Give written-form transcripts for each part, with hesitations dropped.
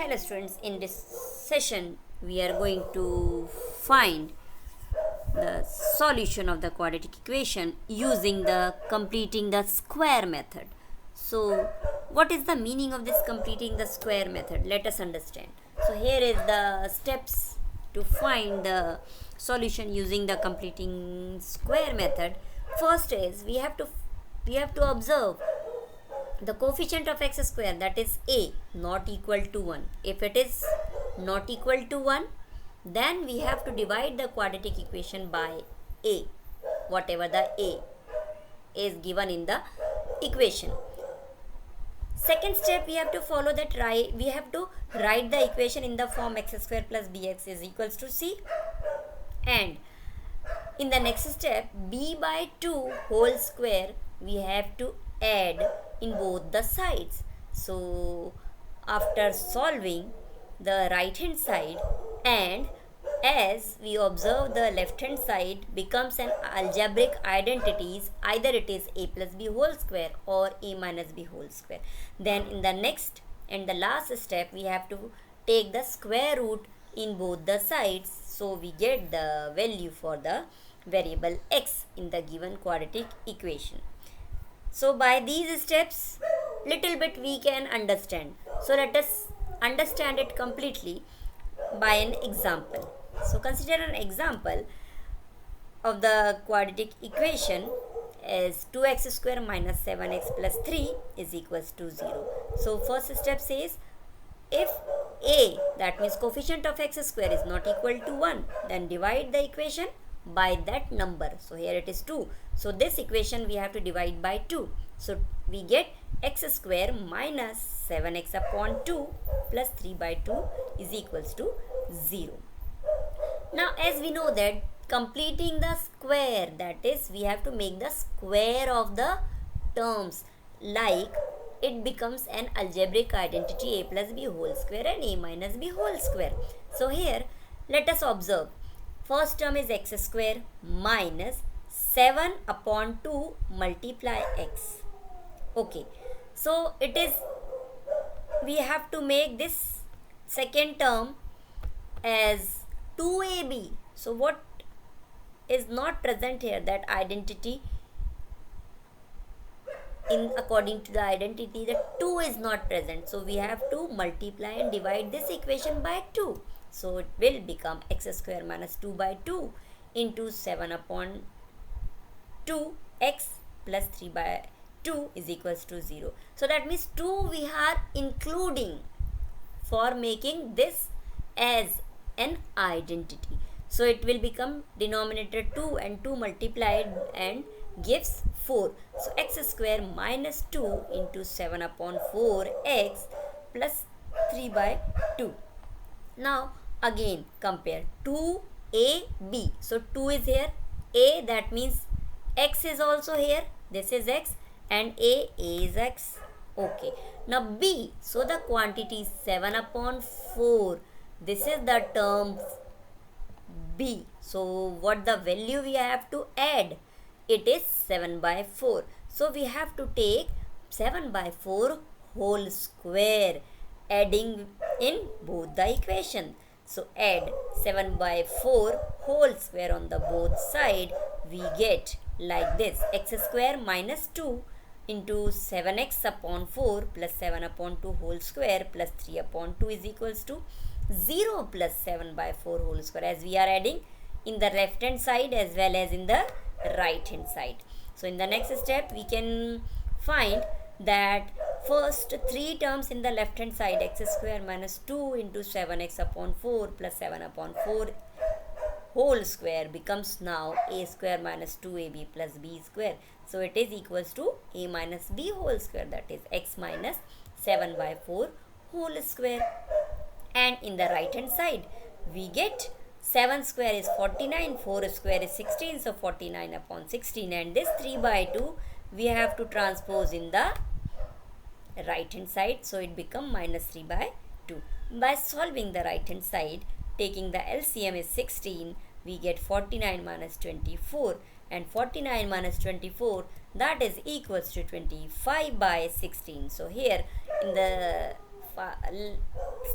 Hello students, in this session we are going to find the solution of the quadratic equation using the completing the square method. So what is the meaning of this completing the square method? Let us understand. So here is the steps to find the solution using the completing square method. First is we have to observe the coefficient of x square, that is a, not equal to 1. If it is not equal to 1, then we have to divide the quadratic equation by a, whatever the a is given in the equation. Second step we have to follow that, we have to write the equation in the form x square plus bx is equals to c, and in the next step b by 2 whole square we have to add in both the sides. So after solving the right hand side, and as we observe the left hand side becomes an algebraic identities, either it is a plus b whole square or a minus b whole square, then in the next and the last step we have to take the square root in both the sides, so we get the value for the variable x in the given quadratic equation. So by these steps little bit we can understand. So let us understand it completely by an example. So consider an example of the quadratic equation as 2x square minus 7x plus 3 is equals to 0. So first step says if a, that means coefficient of x square, is not equal to 1, then divide the equation by that number. So here it is 2. So this equation we have to divide by 2. So we get x square minus 7x upon 2 plus 3 by 2 is equals to 0. Now as we know that completing the square, that is we have to make the square of the terms, like it becomes an algebraic identity a plus b whole square and a minus b whole square. So here let us observe. First term is x square minus 7 upon 2 multiply x. Okay, so it is, we have to make this second term as 2ab. So what is not present here, that identity, in according to the identity, the 2 is not present. So we have to multiply and divide this equation by 2. So it will become x square minus 2 by 2 into 7 upon 2 x plus 3 by 2 is equals to 0. So that means 2 we are including for making this as an identity. So it will become denominator 2 and 2 multiplied and gives 4. So x square minus 2 into 7 upon 4 x plus 3 by 2. Now again compare 2ab. So 2 is here, a, that means x is also here, this is x, and a is x. Okay, now b, so the quantity is 7 upon 4, this is the term b. So what the value we have to add, it is 7 by 4. So we have to take 7 by 4 whole square, adding in both the equations. So add 7 by 4 whole square on the both side, we get like this, x square minus 2 into 7x upon 4 plus 7 upon 2 whole square plus 3 upon 2 is equals to 0 plus 7 by 4 whole square, as we are adding in the left hand side as well as in the right hand side. So in the next step we can find that first 3 terms in the left hand side, x square minus 2 into 7x upon 4 plus 7 upon 4 whole square becomes now a square minus 2ab plus b square. So it is equals to a minus b whole square, that is x minus 7 by 4 whole square. And in the right hand side we get 7 square is 49, 4 square is 16, so 49 upon 16, and this 3 by 2 we have to transpose in the right hand side, so it become minus 3 by 2. By solving the right hand side, taking the LCM is 16, we get 49 minus 24, and 49 minus 24, that is equals to 25 by 16. So here in the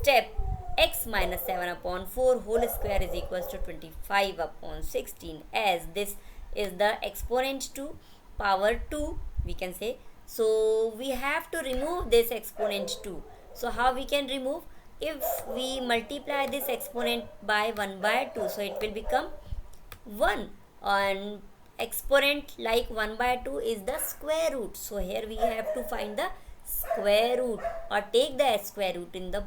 step x minus 7 upon 4 whole square is equals to 25 upon 16, as this is the exponent to power 2, we can say. So we have to remove this exponent 2. So how we can remove? If we multiply this exponent by 1 by 2, so it will become 1, and exponent like 1 by 2 is the square root. So here we have to find the square root, or take the square root in the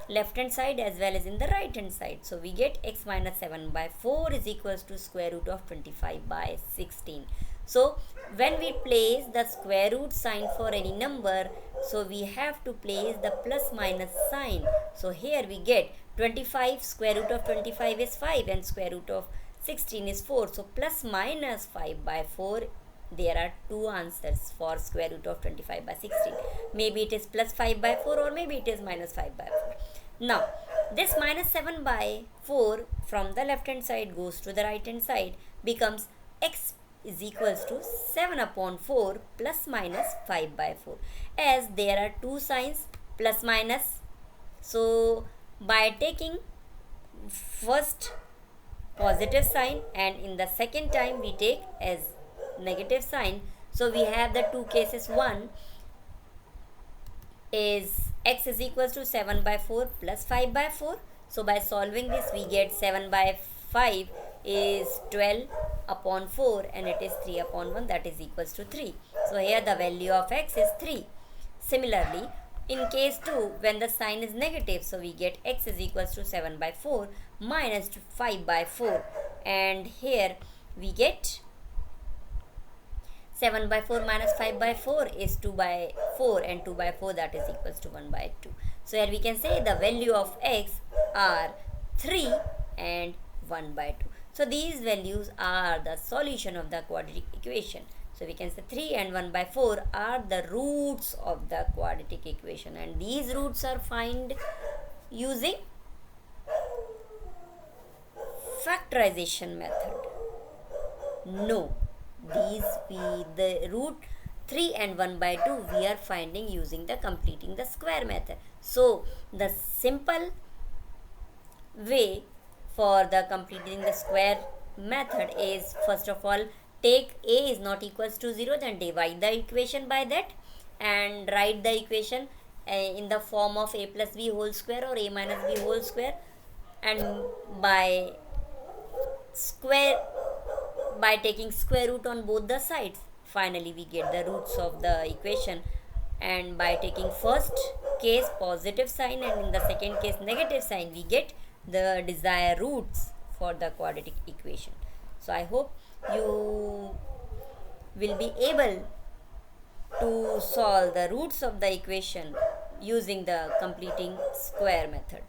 left hand side as well as in the right hand side. So we get x minus 7 by 4 is equals to square root of 25 by 16. So when we place the square root sign for any number, so we have to place the plus minus sign. So here we get 25, square root of 25 is 5, and square root of 16 is 4. So plus minus 5 by 4, there are two answers for square root of 25 by 16. Maybe it is plus 5 by 4, or maybe it is minus 5 by 4. Now this minus 7 by 4 from the left hand side goes to the right hand side, becomes x is equals to 7 upon 4 plus minus 5 by 4, as there are two signs plus minus. So by taking first positive sign and in the second time we take as negative sign, so we have the two cases. One is x is equals to 7 by 4 plus 5 by 4. So by solving this, we get 7 by 5 is 12 upon 4, and it is 3 upon 1, that is equals to 3. So here the value of x is 3. Similarly, in case 2, when the sign is negative, so we get x is equals to 7 by 4 minus 5 by 4, and here we get 7 by 4 minus 5 by 4 is 2 by 4, and 2 by 4, that is equals to 1 by 2. So here we can say the value of x are 3 and 1 by 2. So these values are the solution of the quadratic equation. So we can say 3 and 1 by 4 are the roots of the quadratic equation, and these roots are found using factorization method. No, the root 3 and 1 by 2 we are finding using the completing the square method. So the simple way for the completing the square method is, first of all, take a is not equals to 0, then divide the equation by that and write the equation in the form of a plus b whole square or a minus b whole square, and by taking square root on both the sides, finally we get the roots of the equation. And by taking first case positive sign and in the second case negative sign, we get the desired roots for the quadratic equation. So I hope you will be able to solve the roots of the equation using the completing square method.